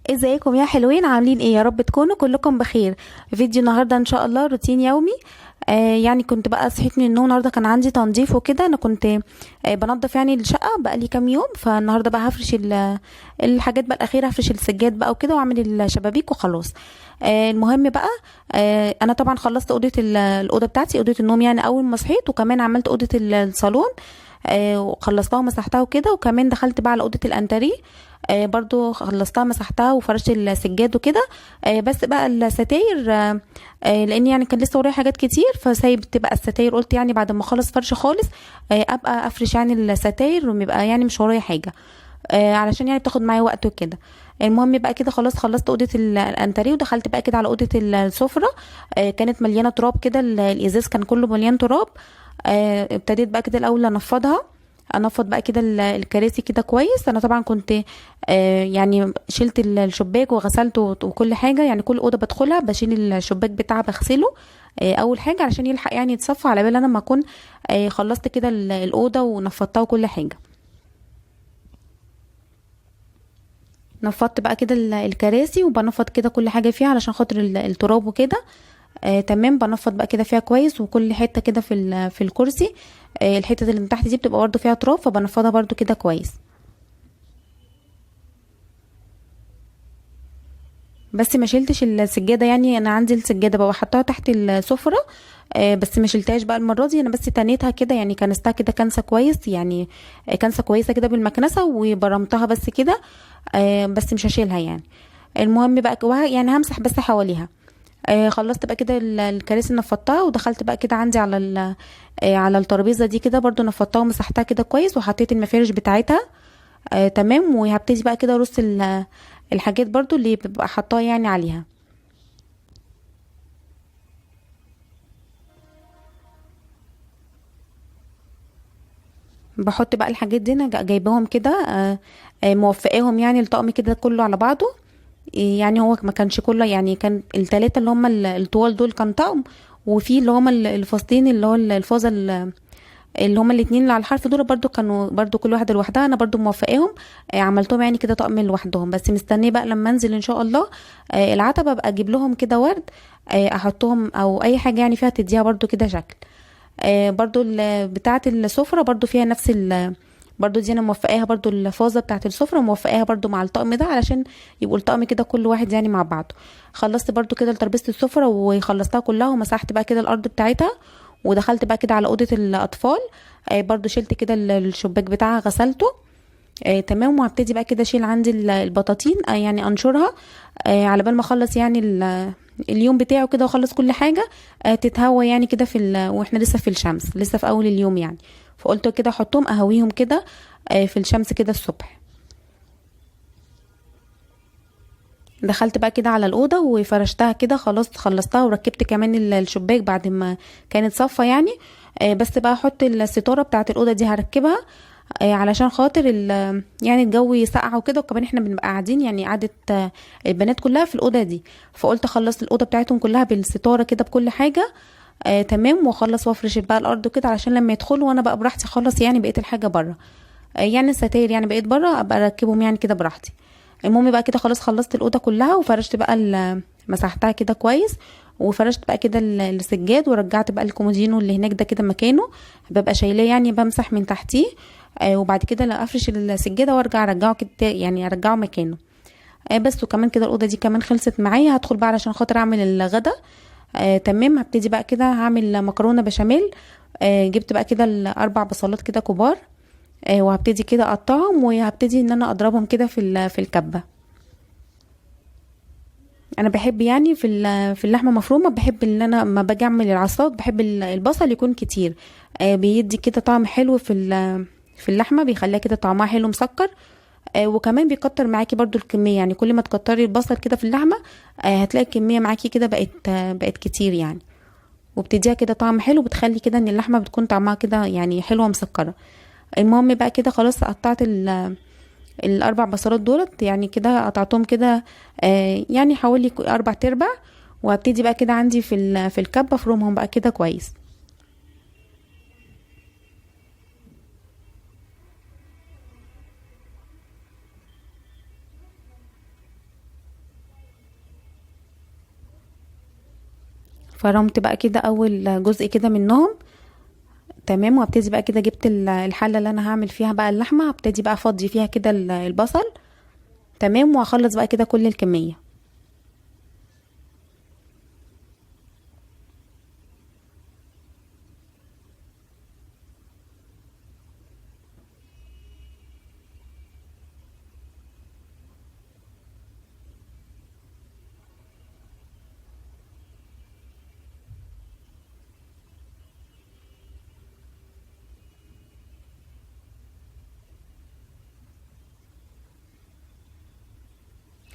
ازيكم يا حلوين؟ عاملين ايه؟ يا رب تكونوا كلكم بخير. فيديو النهارده ان شاء الله روتين يومي. يعني كنت بقى صحيت من النوم النهارده، كان عندي تنظيف وكده. انا كنت بنظف يعني الشقه بقى لي كام يوم، فالنهارده بقى هفرش الحاجات بقى الاخيره، هفرش السجاد بقى وكده واعمل الشبابيك وخلاص. المهم بقى، انا طبعا خلصت الاوضه بتاعتي، اوضه النوم يعني اول ما صحيت، وكمان عملت اوضه الصالون. وخلصتها ومسحتها وكده، وكمان دخلت بقى على اوضه الانتريه. برضو خلصتها مسحتها وفرشت السجاد وكده. بس بقى الستاير، لان يعني كان لسه ورايا حاجات كتير، فسايبت بقى الستاير. قلت يعني بعد ما اخلص فرش خالص ابقى افرش يعني الستاير، ويبقى يعني مش ورايا حاجه. علشان يعني بتاخد معايا وقت وكده. المهم بقى كده خلاص خلصت اوضه الانتريه، ودخلت بقى كده على اوضه السفره. كانت مليانه تراب كده، الازاز كان كله مليان تراب. ابتديت بقى كده الاول انفضها. انفض بقى كده الكراسي كده كويس. انا طبعا كنت يعني شلت الشباك وغسلته وكل حاجه، يعني كل اوضه بدخلها بشيل الشباك بتاعها بغسله اول حاجه، علشان يلحق يعني يتصفى على بال انا ما اكون خلصت كده الاوضه ونفضتها وكل حاجه. نفضت بقى كده الكراسي، وبنفض كده كل حاجه فيها علشان خاطر التراب وكده. تمام، بنفض بقى كده فيها كويس، وكل حته كده في الكرسي. الحته اللي من تحت دي بتبقى برده فيها تراب، فبنفضها برده كده كويس. بس ما شلتش السجاده، يعني انا عندي السجاده بقى حطاها تحت السفره. بس ما شلتهاش بقى المره دي، انا بس تنيتها كده، يعني كنستها كده كنسه كويس يعني. كنسه كويسه كده بالمكنسه، وبرمتها بس كده. بس مش هشيلها يعني. المهم بقى يعني همسح بس حواليها. خلصت بقى كده الكراسي نفضتها، ودخلت بقى كده عندي على على الترابيزه دي كده برضو نفضتها ومسحتها كده كويس، وحطيت المفارش بتاعتها. تمام، وهبتدي بقى كده ارص الحاجات برضو اللي ببقى حطاها يعني عليها. بحط بقى الحاجات دي، انا جايباهم كده، موفقاهم يعني الطقم كده كله على بعضه. يعني هو ما كانش كله، يعني كان التلاتة اللي هم الطوال دول كان طقم. وفي اللي هم الفاستين، اللي هو الفازة اللي هما الاتنين اللي على الحرف دول، برضو كانوا برضو كل واحده لوحدها، انا برضو موافقاهم. عملتهم يعني كده طقم لوحدهم، بس مستنيه بقى لما انزل ان شاء الله العتبه بقى اجيب لهم كده ورد. احطهم او اي حاجه يعني فيها تديها برضو كده شكل. برضو بتاعه السفره برضو فيها نفس برضو دي انا موفقاها، برضو الفازه بتاعه السفره موفقاها برضو مع الطقم ده، علشان يبقوا الطقم كده كل واحد يعني مع بعضه. خلصت برضو كده ترابيزه السفره وخلصتها كلها، ومسحت بقى كده الارض بتاعتها. ودخلت بقى كده على اوضه الاطفال. برضو شلت كده الشباك بتاعها غسلته. تمام، وهبتدي بقى كده اشيل عندي البطاطين، يعني انشرها. على بال ما اخلص يعني اليوم بتاعه كده، واخلص كل حاجه تتهوى يعني كده واحنا لسه في الشمس، لسه في اول اليوم يعني. فقلت كده احطهم اهويهم كده في الشمس كده الصبح. دخلت بقى كده على الأوضة وفرشتها كده خلاص، خلصتها وركبت كمان الشباك بعد ما كانت صفة يعني. بس بقى احط الستارة بتاعت الأوضة دي هركبها. علشان خاطر يعني الجو يسقع وكده، وكمان احنا بنبقى قاعدين يعني قعدة البنات كلها في الأوضة دي. فقلت اخلص الأوضة بتاعتهم كلها بالستارة كده بكل حاجة. تمام، واخلص وافرش بقى الأرض كده علشان لما يدخلوا وانا بقى براحتي اخلص يعني بقية الحاجة بره. يعني الستاير يعني بقيت بره ابقى اركبهم يعني كده براحتي. المهم بقى كده خلاص خلصت الاوضه كلها، وفرشت بقى مسحتها كده كويس. وفرشت بقى كده السجاد، ورجعت بقى الكومودينو اللي هناك ده كده مكانه. ببقى شايلاه يعني بمسح من تحتيه. وبعد كده لا افرش السجاده وارجع ارجعه كده، يعني ارجعه مكانه. بس وكمان كده الاوضه دي كمان خلصت معايا. هدخل بقى علشان خاطر اعمل الغدا. تمام، هبتدي بقى كده هعمل مكرونه بشاميل. جبت بقى كده الاربع بصلات كده كبار. وهبتدي كده اقطعهم، وهبتدي ان انا اضربهم كده في الكبه. انا بحب يعني في اللحمه مفرومه، بحب ان انا لما باجي اعمل العصاج بحب البصل يكون كتير. بيدي كده طعم حلو في اللحمه، بيخليها كده طعمها حلو مسكر. وكمان بيكتر معاكي برضو الكميه، يعني كل ما تكتري البصل كده في اللحمه هتلاقي الكميه معاكي كده بقت كتير يعني. وبتديها كده طعم حلو، بتخلي كده ان اللحمه بتكون طعمها كده يعني حلوه مسكره. المهم بقى كده خلاص قطعت الاربع بصلات دولت، يعني كده قطعتهم كده يعني حوالي اربع تربع. وهبتدي بقى كده عندي في الكبه افرمهم بقى كده كويس. فرمت بقى كده اول جزء كده منهم. تمام. وابتدي بقى كده جبت الحله اللي انا هعمل فيها بقى اللحمه، هبتدي بقى افضي فيها كده البصل. تمام. وهخلص بقى كده كل الكميه.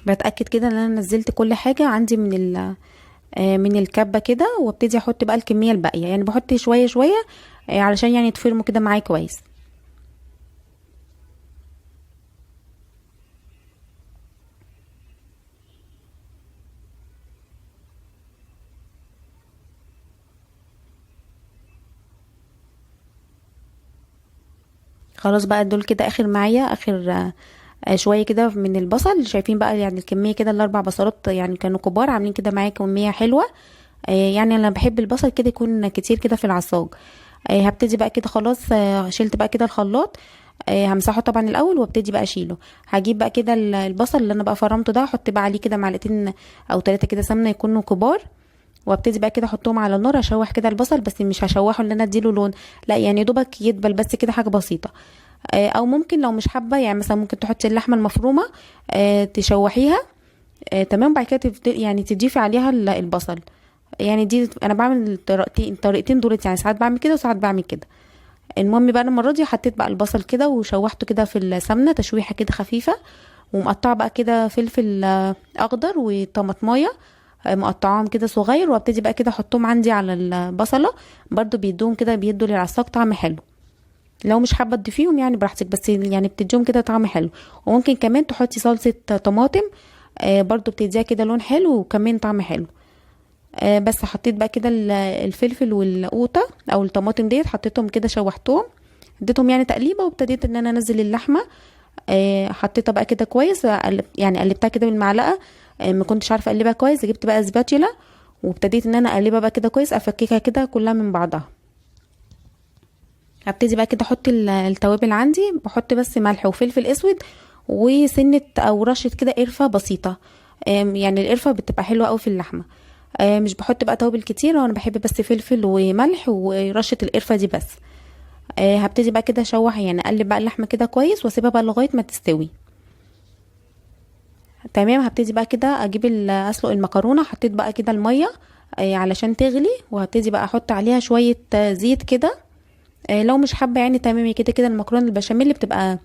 بتاكد كده ان انا نزلت كل حاجه عندي من الكبه كده، وابتدي احط بقى الكميه الباقيه، يعني بحط شويه شويه علشان يعني تفرموا كده معايا كويس. خلاص بقى دول كده اخر معايا، اخر شويه كده من البصل. شايفين بقى يعني الكميه كده، الاربع بصلات يعني كانوا كبار، عاملين كده معايا كميه حلوه. يعني انا بحب البصل كده يكون كتير كده في العصاج. هبتدي بقى كده خلاص. شلت بقى كده الخلاط. همسحه طبعا الاول وابتدي بقى اشيله. هجيب بقى كده البصل اللي انا بقى فرمته ده، احط بقى عليه كده معلقتين او ثلاثه كده سمنه يكونوا كبار. وابتدي بقى كده احطهم على النار، اشوح كده البصل، بس مش هشوحه ان انا اديله لون، لا يعني دوبك يدبل بس كده، حاجه بسيطه. او ممكن لو مش حابه، يعني مثلا ممكن تحطي اللحمه المفرومه تشوحيها. تمام. بعد كده يعني تضيفي عليها البصل. يعني دي انا بعمل الطريقتين دولت، يعني ساعات بعمل كده وساعات بعمل كده. المهم بقى المره دي حطيت بقى البصل كده وشوحته كده في السمنه تشويحه كده خفيفه. ومقطعه بقى كده فلفل اخضر وطماطمايه مقطعاهم كده صغير، وابتدي بقى كده احطهم عندي على البصله. برضو بيدوهم كده، بيدوا للعصاج طعم حلو. لو مش حابه تضيفيهم يعني براحتك، بس يعني بتديهم كده طعم حلو. وممكن كمان تحطي صلصه طماطم، برضو بتديها كده لون حلو وكمان طعم حلو. بس حطيت بقى كده الفلفل والقوطه او الطماطم ديت، حطيتهم كده شوحتهم، اديتهم يعني تقليبه، وابتديت ان انا انزل اللحمه. حطيتها بقى كده كويس، يعني قلبتها كده بالمعلقه. ما كنتش عارفه اقلبها كويس، جبت بقى سباتيولا وابتديت ان انا اقلبها بقى كده كويس، افككها كده كلها من بعضها. هبتدي بقى كده احط التوابل عندي، بحط بس ملح وفلفل اسود وسنه او رشه كده قرفه بسيطه. يعني القرفه بتبقى حلوه قوي في اللحمه. مش بحط بقى توابل كتير، وانا بحب بس فلفل وملح ورشه القرفه دي بس. هبتدي بقى كده اشوح، يعني اقلب بقى اللحمه كده كويس واسيبها بقى لغايه ما تستوي. تمام. هبتدي بقى كده اجيب اسلق المكرونه. حطيت بقى كده الميه علشان تغلي، وهبتدي بقى احط عليها شويه زيت كده. لو مش حابه يعني تمام كده كده المكرونه البشاميل اللي بتبقى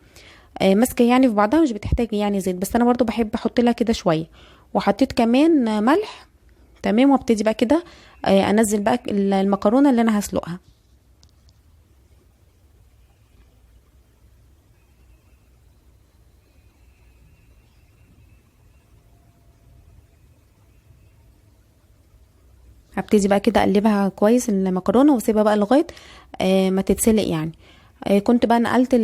ماسكه يعني في بعضها، مش بتحتاج يعني زيت، بس انا برضو بحب احط لها كده شويه. وحطيت كمان ملح. تمام. وابتدي بقى كده انزل بقى المكرونه اللي انا هسلقها. هبتدي بقى كده اقلبها كويس المكرونه، واسيبها بقى لغايه ما تتسلق يعني. كنت بقى نقلت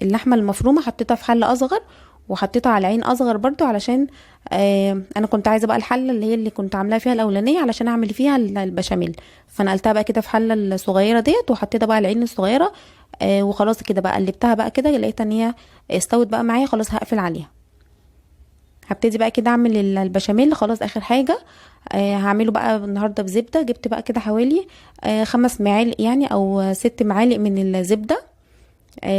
اللحمه المفرومه، حطيتها في حله اصغر، وحطيتها على عين اصغر برضو، علشان انا كنت عايزه بقى الحله اللي هي اللي كنت عاملاها فيها الاولانيه علشان اعمل فيها البشاميل. فنقلتها بقى كده في حله الصغيره ديت، وحطيتها بقى على العين الصغيره. وخلاص كده بقى قلبتها بقى كده، لقيت ان هي استوت بقى معايا، خلاص هقفل عليها. هبتدي بقى كده اعمل البشاميل، خلاص اخر حاجه. هعمله بقى النهارده بزبده. جبت بقى كده حوالي 5 معالق يعني او 6 معالق من الزبده.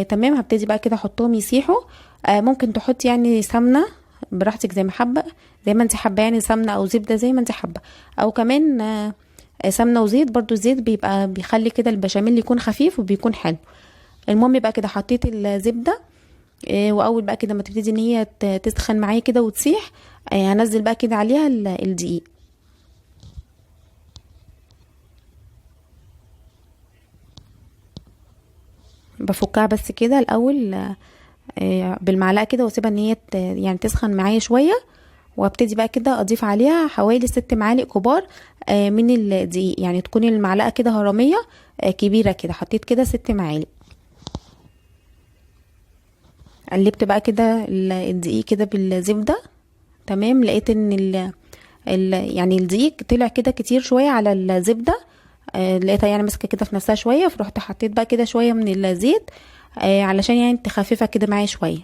تمام. هبتدي بقى كده احطهم يسيحوا. ممكن تحطي يعني سمنه براحتك زي ما حابه، زي ما انت حابه، يعني سمنه او زبده زي ما انت حابه. او كمان سمنه وزيت، برضو الزيت بيبقى بيخلي كده البشاميل يكون خفيف وبيكون حلو. المهم بقى كده حطيت الزبده. واول بقى كده ما تبتدي ان هي تسخن معايا كده وتسيح، هنزل بقى كده عليها الدقيق. بفكها بس كده الاول بالمعلقه كده، واسيبها ان هي يعني تسخن معايا شويه. وابتدي بقى كده اضيف عليها حوالي 6 معالق كبار من الدقيق، يعني تكون المعلقه كده هرميه كبيره كده. حطيت كده 6 معالق. قلبت بقى كده الدقيق كده بالزبده. تمام. لقيت ان يعني الدقيق طلع كده كتير شويه على الزبده. لقيتها يعني ماسكه كده في نفسها شويه، فرحت حطيت بقى كده شويه من الزيت علشان يعني تخففها كده معايا شويه.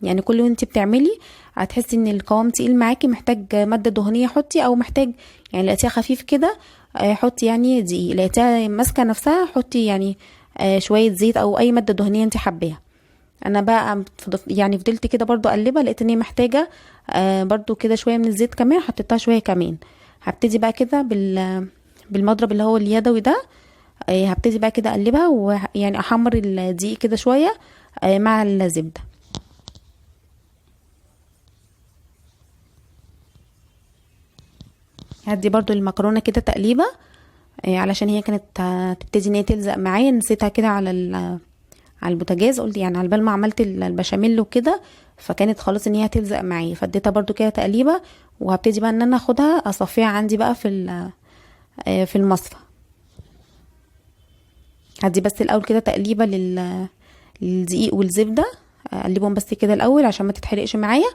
يعني كل وانتي بتعملي هتحسي ان القوام تقيل معاكي، محتاج ماده دهنيه حطي، او محتاج يعني لقيتيها خفيف كده حطي يعني دقيق. لقيتيها ماسكه نفسها حطي يعني شويه زيت او اي ماده دهنيه انت حباها. انا بقى يعني فضلت كده برضو اقلبها، لقيت ان هي محتاجه برضو كده شويه من الزيت كمان، حطيتها شويه كمان. هبتدي بقى كده بالمضرب اللي هو اليدوي ده. هبتدي بقى كده اقلبها، ويعني احمر الدقيق كده شويه مع الزبده. هدي برضو المكرونه كده تقليبه علشان هي كانت هتبتدي ان هي تلزق معايا. نسيتها كده على البوتاجاز، قلت يعني على بال ما عملت البشاميل وكده، فكانت خلاص ان هي هتلزق معايا، فاديتها برضو كده تقليبه. وهبتدي بقى ان انا اخدها اصفيها عندي بقى في المصفى. هدي بس الاول كده تقليبه للدقيق والزبده، اقلبهم بس كده الاول عشان ما تتحرقش معايا.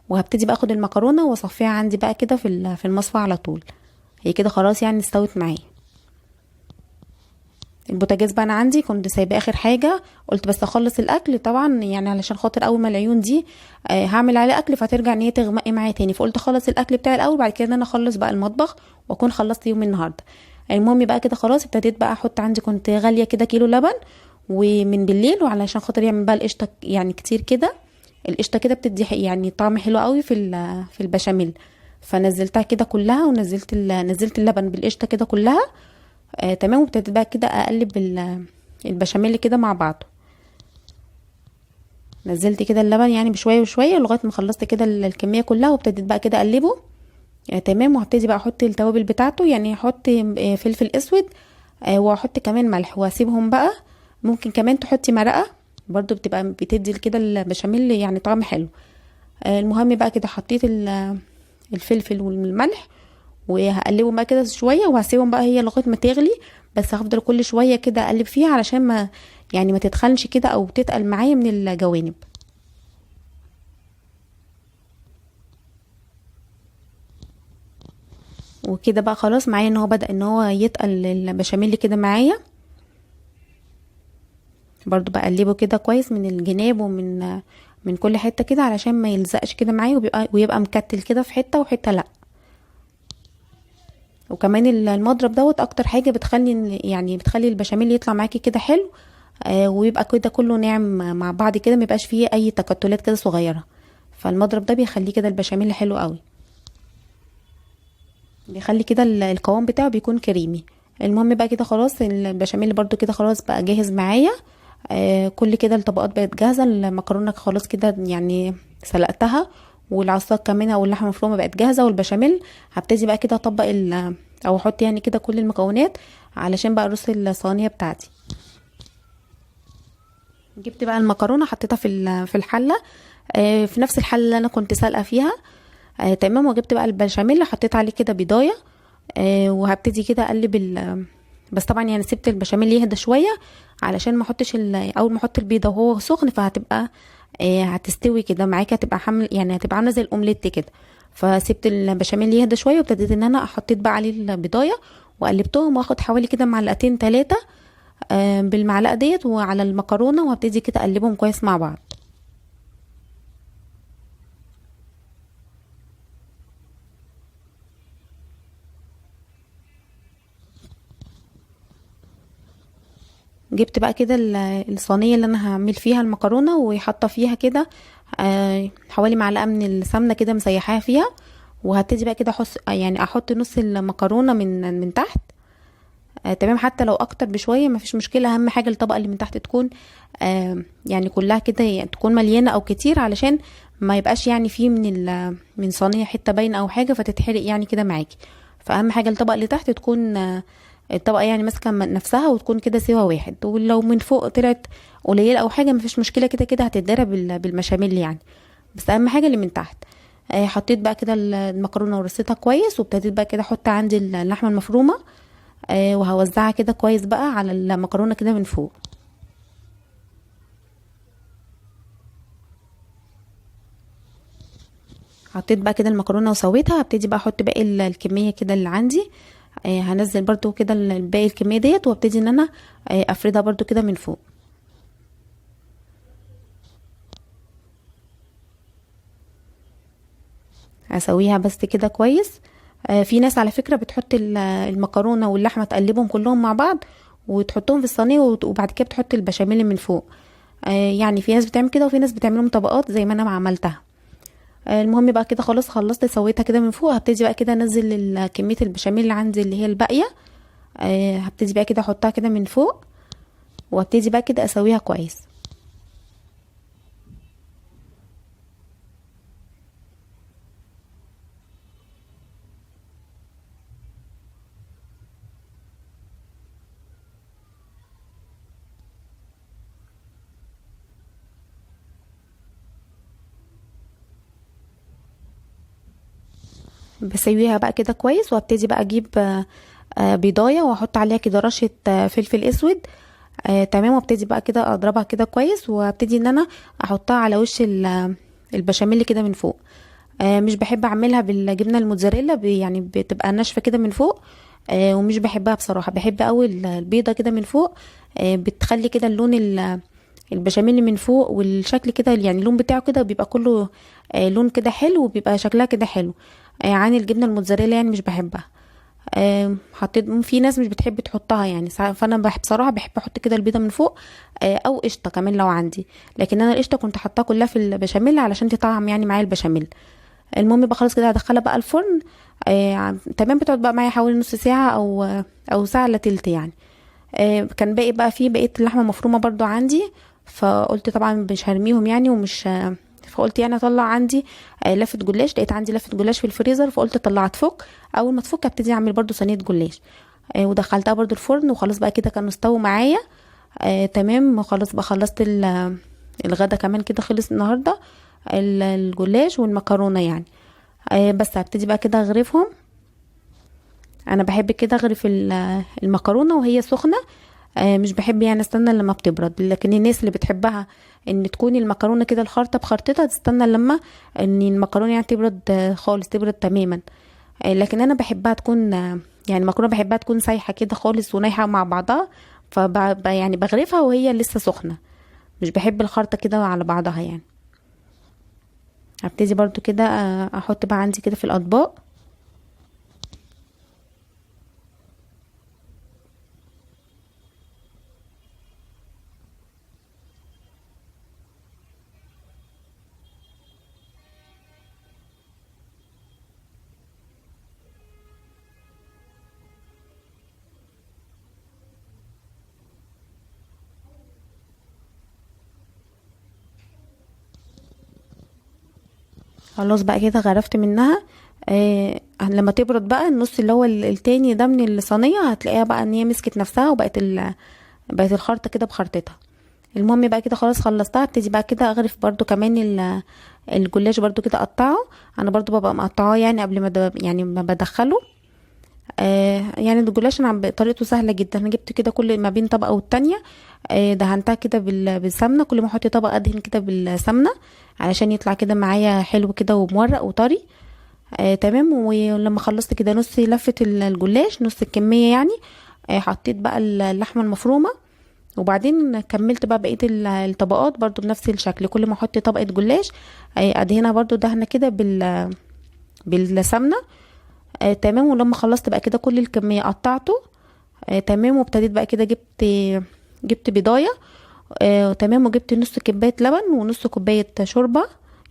وهبتدي بقى اخد المكرونه واصفيها عندي بقى كده في المصفى على طول. هي كده خلاص يعني استوت معايا. البوتاجاز بقى انا عندي كنت سايباه اخر حاجه، قلت بس اخلص الاكل طبعا يعني علشان خاطر اول ما العيون دي هعمل عليه اكل فترجع ان هي تغمقي معايا تاني، فقلت اخلص الاكل بتاعي الاول، بعد كده انا اخلص بقى المطبخ واكون خلصت يوم النهارده. المهم بقى كده خلاص ابتديت بقى احط عندي، كنت غاليه كده كيلو لبن ومن بالليل، وعلشان خاطر يعمل بقى القشطه يعني كتير كده. القشطه كده بتدي يعني طعم حلو قوي في البشاميل. فنزلتها كده كلها، نزلت اللبن بالقشطه كده كلها تمام. وابتديت بقى كده اقلب البشاميل كده مع بعضه. نزلت كده اللبن يعني بشويه وشويه لغايه ما خلصت كده الكميه كلها، وابتديت بقى كده اقلبه تمام. وهبتدي بقى احط التوابل بتاعته، يعني احط فلفل اسود واحط كمان ملح، واسيبهم بقى. ممكن كمان تحطي مرقه برضو، بتبقى بتدي كده البشاميل يعني طعم حلو. المهم بقى كده حطيت الفلفل والملح، وهقلبهم بقى كده شويه، وهسيبهم بقى هي لغايه ما تغلي. بس هفضل كل شويه كده اقلب فيها علشان ما يعني ما تتخنش كده او تتقل معايا من الجوانب. وكده بقى خلاص معايا ان هو بدأ ان هو يتقل البشاميل كده معايا. برضو بقلبه كده كويس من الجناب من كل حته كده علشان ما يلزقش كده معايا، ويبقى مكتل كده في حته وحته لا. وكمان المضرب دوت اكتر حاجه بتخلي يعني بتخلي البشاميل يطلع معاكي كده حلو ويبقى كده كله ناعم مع بعض كده، ميبقاش فيه اي تكتلات كده صغيره. فالمضرب ده بيخليه كده البشاميل حلو قوي، بيخلي كده القوام بتاعه بيكون كريمي. المهم بقى كده خلاص البشاميل برضو كده خلاص بقى جاهز معايا. كل كده الطبقات بقت جاهزه. المكرونه خلاص كده يعني سلقتها، والعصاج كمان او اللحمه المفرومه بقت جاهزه، والبشاميل هبتدي بقى كده اطبق او احط يعني كده كل المكونات علشان بقى ارص الصينيه بتاعتي. جبت بقى المكرونه حطيتها في الحله في نفس الحله اللي انا كنت سالقه فيها تمام. وجبت بقى البشاميل حطيت عليه كده بيضايه وهبتدي كده اقلب بس طبعا يعني سبت البشاميل يهدى شويه علشان ما احطش اول ما احط البيضه وهو سخن فهتبقى هتستوي كده معاكي، هتبقى حمل يعني هتبقى عامله زي الاومليت كده. فسبت البشاميل يهدى شويه، وابتديت ان انا حطيت بقى عليه البيضايه وقلبتهم، واخد حوالي كده معلقتين 3 بالمعلقه ديت وعلى المكرونه، وهبتدي كده اقلبهم كويس مع بعض. جبت بقى كده الصينيه اللي انا هعمل فيها المكرونه، وحاطه فيها كده حوالي معلقه من السمنه كده مسيحاها فيها. وهبتدي بقى كده يعني احط نص المكرونه من تحت تمام. حتى لو اكتر بشويه مفيش مشكله، اهم حاجه الطبقه اللي من تحت تكون يعني كلها كده يعني تكون مليانه او كتير، علشان ما يبقاش يعني فيه من صينيه حته باينه او حاجه فتتحرق يعني كده معاكي. فاهم حاجه الطبقه اللي تحت تكون الطبقه يعني ماسكه نفسها، وتكون كده سوا واحد. ولو من فوق طلعت قليله او حاجه مفيش مشكله، كده كده هتتضرب بالمشاميل يعني. بس اهم حاجه اللي من تحت. حطيت بقى كده المكرونه ورصيتها كويس، وابتديت بقى كده احط عندي اللحمه المفرومه وهوزعها كده كويس بقى على المكرونه كده من فوق. حطيت بقى كده المكرونه وسويتها، هبتدي بقى احط باقي الكميه كده اللي عندي. هنزل برضو كده باقي الكميه ديت، وابتدي ان انا افردها برضو كده من فوق. اسويها بس كده كويس. في ناس على فكره بتحط المكرونه واللحمه تقلبهم كلهم مع بعض وتحطهم في الصينيه، وبعد كده بتحط البشاميل من فوق. يعني في ناس بتعمل كده، وفي ناس بتعملهم طبقات زي ما انا ما عملتها. المهم بقى كده خلاص خلصت سويتها كده من فوق. هبتدي بقى كده انزل كميه البشاميل اللي عندي اللي هي الباقيه. هبتدي بقى كده احطها كده من فوق، وابتدي بقى كده اسويها كويس. بسويها بقى كده كويس، وابتدي بقى اجيب بيضايه واحط عليها كده رشه فلفل اسود. تمام. وابتدي بقى كده اضربها كده كويس، وابتدي ان انا احطها على وش البشاميل كده من فوق. مش بحب اعملها بالجبنه الموتزاريلا، يعني بتبقى ناشفه كده من فوق. ومش بحبها بصراحه، بحب قوي البيضه كده من فوق. بتخلي كده اللون البشاميل من فوق والشكل كده، يعني اللون بتاعه كده بيبقى كله لون كده حلو، وبيبقى شكلها كده حلو عن الجبنه الموتزاريلا، يعني مش بحبها. حطيت في ناس مش بتحب تحطها يعني، فانا بصراحه بحب احط كده البيضه من فوق. او قشطه كمان لو عندي، لكن انا القشطه كنت حطاها كلها في البشاميل علشان تطعم يعني معايا البشاميل. المهم بقى خلاص كده هدخلها بقى الفرن. تمام. بتقعد بقى معايا حوالي نص ساعه او ساعه الا تلت يعني. كان باقي بقى فيه بقيه اللحمه مفرومه برضو عندي، فقلت طبعا مش هرميهم يعني، ومش فقلت يعني اطلع عندي لفه جلاش. لقيت عندي لفه جلاش في الفريزر، فقلت اطلعها تفك. اول ما تفك ابتدي اعمل برضو صينيه جلاش. ودخلتها برضو الفرن، وخلاص بقى كده كانوا استووا معايا. تمام. وخلاص بقى خلصت الغدا كمان كده خلص النهارده الجلاش والمكرونه يعني. بس هبتدي بقى كده اغرفهم. انا بحب كده اغرف المكرونه وهي سخنه. مش بحب يعني استنى لما بتبرد، لكن الناس اللي بتحبها ان تكون المكرونه كده الخلطه بخرطتها، تستنى لما ان المكرونه يعني تبرد خالص، تبرد تماما. لكن انا بحبها تكون يعني المكرونه بحبها تكون سايحه كده خالص ونايحه مع بعضها. يعني بغرفها وهي لسه سخنه، مش بحب الخلطه كده على بعضها يعني. هبتدي برضو كده احط بقى عندي كده في الاطباق. خلاص بقى كده غرفت منها. لما تبرد بقى النص اللي هو التاني ده من الصينيه، هتلاقيها بقى ان هي مسكت نفسها، وبقت بقت الخلطه كده بخرطتها. المهم بقى كده خلاص خلصتها. ابتدي بقى كده اغرف برضو كمان الجلاش برضو كده اقطعه. انا برضو ببقى مقطعاه يعني قبل ما يعني ما بدخله. يعني الجلاش انا طريقته سهله جدا. انا جبت كده كل ما بين طبقه والتانية، دهنتها كده بالسمنه. كل ما احط طبقه ادهن كده بالسمنه علشان يطلع كده معايا حلو كده ومورق وطري. تمام. ولما خلصت كده نص لفه الجلاش، نص الكميه يعني، حطيت بقى اللحمه المفرومه. وبعدين كملت بقى بقيه الطبقات برضو بنفس الشكل. كل ما احط طبقه جلاش ادهنها برضو دهنه كده بالسمنه. تمام. ولما خلصت بقى كده كل الكميه قطعته. تمام. وابتديت بقى كده جبت بيضايه. تمام. وجبت نص كوبايه لبن ونص كوبايه شوربه،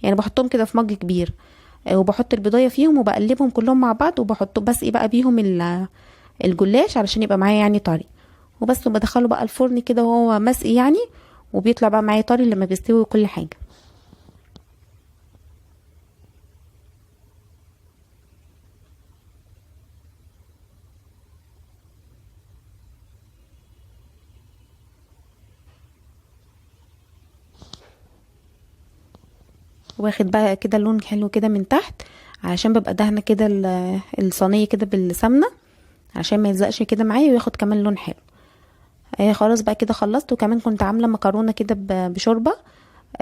يعني بحطهم كده في مج كبير. وبحط البيضايه فيهم وبقلبهم كلهم مع بعض، وبحط بس ايه بقى بيهم الجلاش علشان يبقى معايا يعني طري. وبس. وبدخله بقى الفرن كده وهو مسقي يعني، وبيطلع بقى معايا طري لما بيستوي كل حاجه. واخد بقى كده لون حلو كده من تحت، علشان ببقى دهنه كده الصينيه كده بالسمنه، عشان ما يلزقش كده معايا وياخد كمان لون حلو. خلاص بقى كده خلصت. وكمان كنت عامله مكرونه كده بشوربه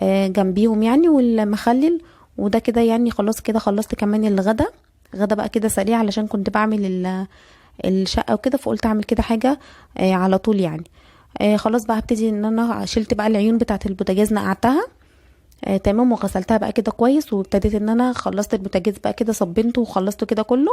جنبيهم يعني، والمخلل. وده كده يعني خلاص كده خلصت كمان الغدا. غدا بقى كده سريع علشان كنت بعمل الشقه وكده، فقلت اعمل كده حاجه على طول يعني. خلاص بقى هبتدي ان انا شلت بقى العيون بتاعه البوتاجاز، نقعتها تمام، وغسلتها بقى كده كويس، وابتديت ان انا خلصت البوتاجاز بقى كده، صبنته وخلصته كده كله.